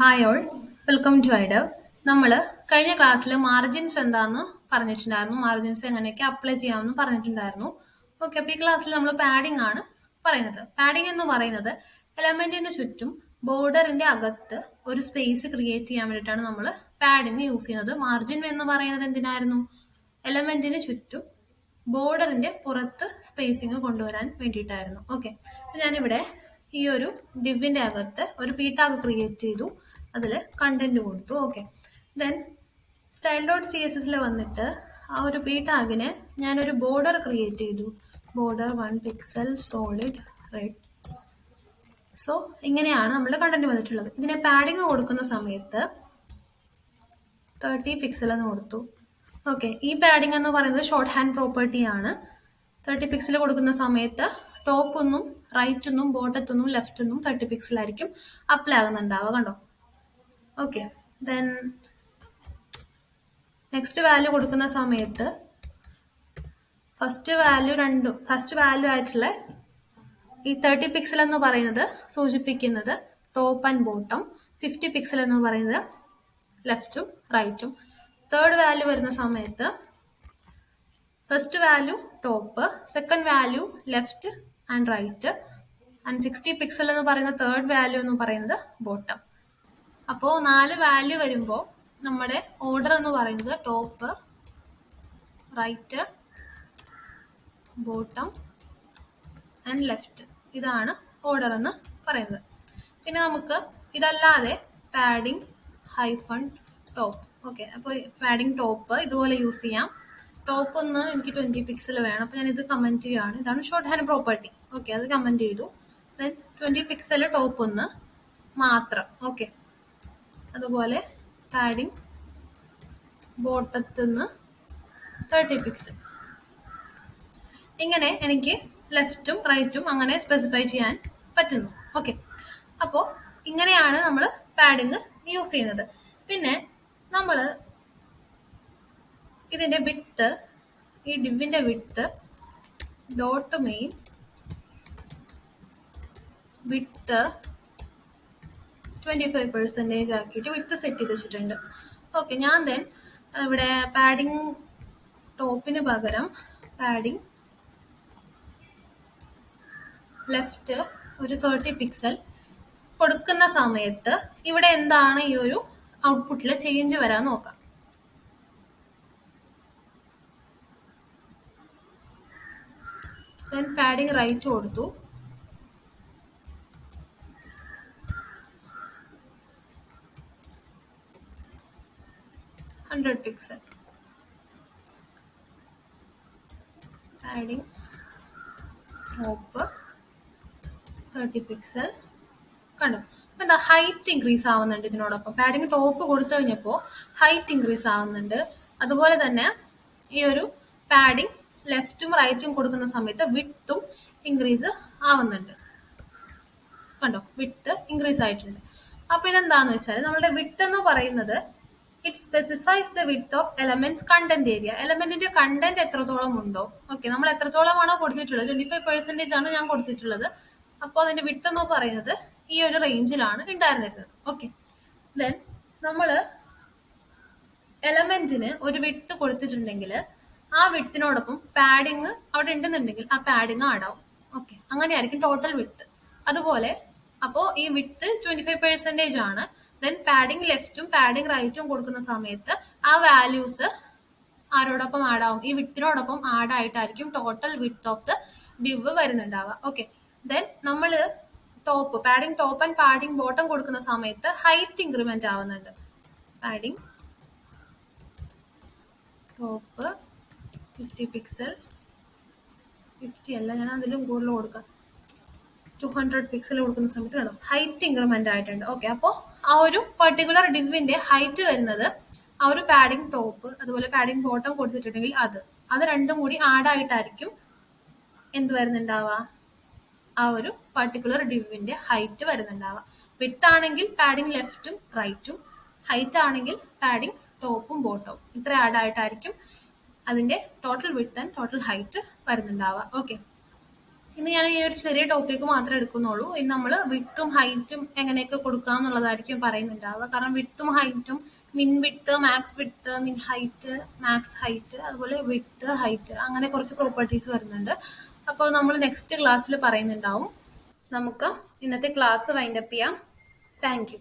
Hi all, welcome to ഐഡവ്. നമ്മൾ കഴിഞ്ഞ ക്ലാസ്സിൽ മാർജിൻസ് എന്താന്ന് പറഞ്ഞിട്ടുണ്ടായിരുന്നു. മാർജിൻസ് എങ്ങനെയൊക്കെ അപ്ലൈ ചെയ്യാമെന്ന് പറഞ്ഞിട്ടുണ്ടായിരുന്നു. ഓക്കെ, അപ്പോൾ ഈ ക്ലാസ്സിൽ നമ്മൾ പാഡിംഗ് ആണ് പറയുന്നത്. പാഡിംഗ് എന്ന് പറയുന്നത് എലമെന്റിന് ചുറ്റും ബോർഡറിന്റെ അകത്ത് ഒരു സ്പേസ് ക്രിയേറ്റ് ചെയ്യാൻ വേണ്ടിയിട്ടാണ് നമ്മൾ പാഡിംഗ് യൂസ് ചെയ്യുന്നത്. മാർജിൻ എന്ന് പറയുന്നത് എന്തിനായിരുന്നു? എലമെന്റിന് ചുറ്റും ബോർഡറിന്റെ പുറത്ത് സ്പേസിങ് കൊണ്ടുവരാൻ വേണ്ടിയിട്ടായിരുന്നു. ഓക്കെ, ഞാനിവിടെ ഈ ഒരു ഡിവിന്റെ അകത്ത് ഒരു പി ടാഗ് ക്രിയേറ്റ് ചെയ്തു, അതിൽ കണ്ടന്റ് കൊടുത്തു. Okay, then style dot C S എസിൽ വന്നിട്ട് ആ ഒരു പി ടാഗിന് ഞാനൊരു ബോർഡർ ക്രിയേറ്റ് ചെയ്തു. Border 1 pixel solid red. So ഇങ്ങനെയാണ് നമ്മുടെ കണ്ടന്റ് വന്നിട്ടുള്ളത്. ഇതിനെ പാഡിങ് കൊടുക്കുന്ന സമയത്ത് 30 പിക്സൽ എന്ന് കൊടുത്തു. ഓക്കെ, ഈ പാഡിങ് എന്ന് പറയുന്നത് ഷോർട്ട് ഹാൻഡ് പ്രോപ്പർട്ടി ആണ്. 30 പിക്സൽ കൊടുക്കുന്ന സമയത്ത് ടോപ്പ് ഒന്നും റൈറ്റ് ഒന്നും ബോട്ടത്തൊന്നും ലെഫ്റ്റ് ഒന്നും 30 പിക്സൽ ആയിരിക്കും അപ്ലൈ ആകുന്നുണ്ടാവുക. കണ്ടോ? ഓക്കെ, ദെൻ നെക്സ്റ്റ് വാല്യൂ കൊടുക്കുന്ന സമയത്ത് ഫസ്റ്റ് വാല്യൂ ആയിട്ടുള്ള ഈ 30 പിക്സൽ എന്ന് പറയുന്നത് സൂചിപ്പിക്കുന്നത് ടോപ്പ് ആൻഡ് ബോട്ടം, 50 പിക്സൽ എന്ന് പറയുന്നത് ലെഫ്റ്റും റൈറ്റും. തേർഡ് വാല്യൂ വരുന്ന സമയത്ത് first value top, second value left and right, and 60 pixel എന്ന് പറയുന്ന തേർഡ് വാല്യൂ എന്ന് പറയുന്നത് ബോട്ടം. അപ്പോൾ 4 വാല്യൂ വരുമ്പോൾ നമ്മുടെ ഓർഡർ എന്ന് പറയുന്നത് top, right, bottom and left. ഇതാണ് ഓർഡർ എന്ന് പറയുന്നത്. പിന്നെ നമുക്ക് ഇതല്ലാതെ പാഡിങ് ഹൈഫൺ ടോപ്പ്. ഓക്കെ, അപ്പോൾ പാഡിങ് ടോപ്പ് ഇതുപോലെ യൂസ് ചെയ്യാം. ടോപ്പ് ഒന്ന് എനിക്ക് 20 പിക്സൽ വേണം, അപ്പോൾ ഞാനിത് കമൻറ്റ് ചെയ്യുകയാണ്. ഇതാണ് ഷോർട്ട് ഹാൻഡ് പ്രോപ്പർട്ടി. ഓക്കെ, അത് കമൻറ്റ് ചെയ്തു. ദെൻ 20 പിക്സൽ ടോപ്പ് ഒന്ന് മാത്രം. ഓക്കെ, അതുപോലെ പാഡിങ് ബോട്ടത്തുനിന്ന് 30 പിക്സൽ. ഇങ്ങനെ എനിക്ക് ലെഫ്റ്റും റൈറ്റും അങ്ങനെ സ്പെസിഫൈ ചെയ്യാൻ പറ്റുന്നു. ഓക്കെ, അപ്പോൾ ഇങ്ങനെയാണ് നമ്മൾ പാഡിങ് യൂസ് ചെയ്യുന്നത്. പിന്നെ നമ്മൾ ഇതിന്റെ വിഡ്ത്ത്, ഈ ഡിവിന്റെ വിഡ്ത്ത് ഡോട്ട് മെയിൻ വിഡ്ത്ത് 25% ആക്കിയിട്ട് വിഡ്ത്ത് സെറ്റ് ചെയ്ത് വെച്ചിട്ടുണ്ട്. ഓക്കെ, ഞാൻ ദെൻ ഇവിടെ പാഡിങ് ടോപ്പിന് പകരം പാഡിങ് ലെഫ്റ്റ് ഒരു 30 പിക്സൽ കൊടുക്കുന്ന സമയത്ത് ഇവിടെ എന്താണ് ഈ ഒരു ഔട്ട്പുട്ടിൽ ചേഞ്ച് വരാൻ നോക്കാം. ദെൻ പാഡിങ് റൈറ്റ് കൊടുത്തു. Pixel padding top 30 pixel. കണ്ടോ? അപ്പം എന്താ ഹൈറ്റ് ഇൻക്രീസ് ആവുന്നുണ്ട് ഇതിനോടൊപ്പം. പാഡിങ് ടോപ്പ് കൊടുത്തു കഴിഞ്ഞപ്പോൾ ഹൈറ്റ് ഇൻക്രീസ് ആവുന്നുണ്ട്. അതുപോലെ തന്നെ ഈ ഒരു പാഡിങ് ലെഫ്റ്റും റൈറ്റും കൊടുക്കുന്ന സമയത്ത് വിഡ്ത്തും ഇൻക്രീസ് ആവുന്നുണ്ട്. കണ്ടോ? വിഡ്ത്ത് ഇൻക്രീസ് ആയിട്ടുണ്ട്. അപ്പൊ ഇതെന്താന്ന് വെച്ചാൽ നമ്മളുടെ വിഡ്ത്ത് എന്ന് പറയുന്നത് it specifies the width of elements content area. എലമെന്റിന്റെ കണ്ടന്റ് എത്രത്തോളം ഉണ്ടോ, ഓക്കെ, നമ്മൾ എത്രത്തോളമാണോ കൊടുത്തിട്ടുള്ളത്, 25% ആണ് ഞാൻ കൊടുത്തിട്ടുള്ളത്. അപ്പോൾ അതിന്റെ വിഡ്ത്ത് എന്ന് പറയുന്നത് ഈ ഒരു റേഞ്ചിലാണ് ഉണ്ടായിരുന്നിരുന്നത്. ഓക്കെ, ദെൻ നമ്മൾ എലമെന്റിന് ഒരു വിഡ്ത്ത് കൊടുത്തിട്ടുണ്ടെങ്കിൽ ആ വിഡ്ത്തിനോടൊപ്പം പാഡിങ് അവിടെ ഉണ്ടെന്നുണ്ടെങ്കിൽ ആ പാഡിങ് ആഡ് ആവും. ഓക്കെ, അങ്ങനെയായിരിക്കും ടോട്ടൽ വിഡ്ത്ത്. അതുപോലെ അപ്പോൾ ഈ വിഡ്ത്ത് 25% ആണ്. ദെൻ പാഡിങ് ലെഫ്റ്റും പാഡിങ് റൈറ്റും കൊടുക്കുന്ന സമയത്ത് ആ വാല്യൂസ് ആരോടൊപ്പം ആഡ് ആവും? ഈ വിഡ്ത്തിനോടൊപ്പം ആഡ് ആയിട്ടായിരിക്കും total width of the div വരുന്നുണ്ടാവുക. ഓക്കെ, ദെൻ നമ്മൾ padding top and padding bottom കൊടുക്കുന്ന സമയത്ത് ഹൈറ്റ് ഇൻക്രിമെന്റ് ആവുന്നുണ്ട്. പാഡിങ് ടോപ്പ് 50 പിക്സൽ, 50 അല്ല, ഞാൻ അതിലും കൂടുതൽ കൊടുക്കാം, 200 പിക്സൽ കൊടുക്കുന്ന സമയത്ത് കാണും ഹൈറ്റ് ഇൻക്രിമെന്റ് ആയിട്ടുണ്ട്. ഓക്കെ, അപ്പോൾ ആ ഒരു പർട്ടിക്കുലർ ഡിവിന്റെ ഹൈറ്റ് വരുന്നത് ആ ഒരു പാഡിങ് ടോപ്പ് അതുപോലെ പാഡിങ് ബോട്ടം കൊടുത്തിട്ടുണ്ടെങ്കിൽ അത് രണ്ടും കൂടി ആഡ് ആയിട്ടായിരിക്കും എന്ത് വരുന്നുണ്ടാവുക? ആ ഒരു പർട്ടിക്കുലർ ഡിവിന്റെ ഹൈറ്റ് വരുന്നുണ്ടാവുക. വിഡ്ത്ത് ആണെങ്കിൽ പാഡിങ് ലെഫ്റ്റും റൈറ്റും, ഹൈറ്റ് ആണെങ്കിൽ പാഡിങ് ടോപ്പും ബോട്ടവും. ഇത്ര ആഡ് ആയിട്ടായിരിക്കും അതിന്റെ total width and total height വരുന്നുണ്ടാവുക. ഓക്കെ, ഇന്ന് ഞാൻ ഈ ഒരു ചെറിയ ടോപ്പിക്ക് മാത്രമേ എടുക്കുന്നുള്ളൂ. ഇനി നമ്മൾ വിട്ടും ഹൈറ്റും എങ്ങനെയൊക്കെ കൊടുക്കാം എന്നുള്ളതായിരിക്കും പറയുന്നുണ്ടാവുക. കാരണം വിട്ടും ഹൈറ്റും മിൻ വിട്ട്, മാക്സ് വിട്ട്, മിൻ ഹൈറ്റ്, മാക്സ് ഹൈറ്റ്, അതുപോലെ വിട്ട് ഹൈറ്റ്, അങ്ങനെ കുറച്ച് പ്രോപ്പർട്ടീസ് വരുന്നുണ്ട്. അപ്പോൾ നമ്മൾ നെക്സ്റ്റ് ക്ലാസ്സിൽ പറയുന്നുണ്ടാവും. നമുക്ക് ഇന്നത്തെ ക്ലാസ് വൈൻഡപ്പ് ചെയ്യാം. Thank you.